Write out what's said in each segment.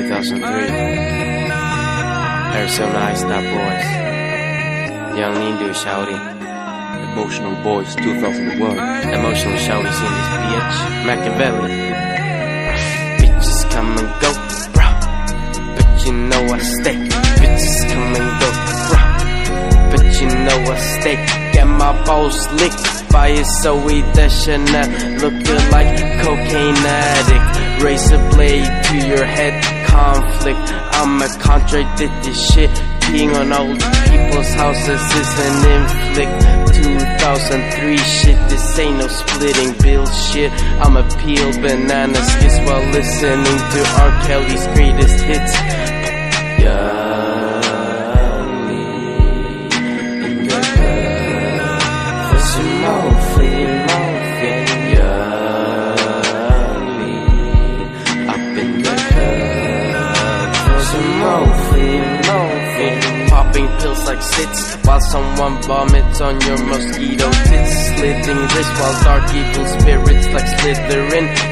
2003. Arizona Ice Stop Boys. Young Nindu Shouty. Emotional Boys 2001. Emotional Shouties in this bitch. Machiavelli. Bitches come and go, bro, but you know I stay. Bitches come and go, bro, but you know I stay. Get my balls licked by a Zoe Deschanel, looking like a cocaine addict. Razor blade to your head, conflict. I'ma contradict this shit. Peeing on old people's houses is an inflict. 2003 shit, this ain't no splitting bill shit. I'ma peel banana skits while listening to R. Kelly's greatest hits. Popping pills like sits while someone vomits on your mosquito tits. Slitting wrists while dark evil spirits like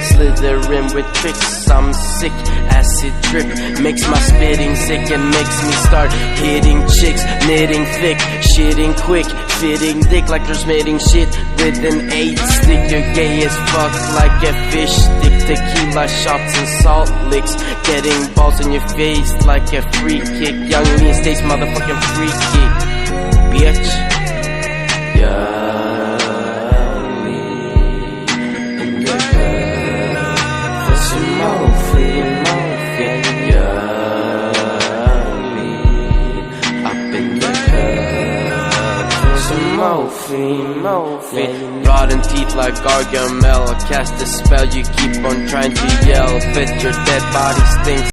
slithering with tricks. I'm sick, acid drip makes my spitting sick and makes me start hitting chicks, knitting thick, shitting quick, fitting dick like transmitting shit with an 8-stick. You're gay as fuck like a fish stick. Tequila shots and salt licks, getting balls in your face like a free kick. Young Lean State's motherfucking free kick, bitch. Rotten teeth like Gargamel. Cast a spell, you keep on trying to yell, but your dead body stinks.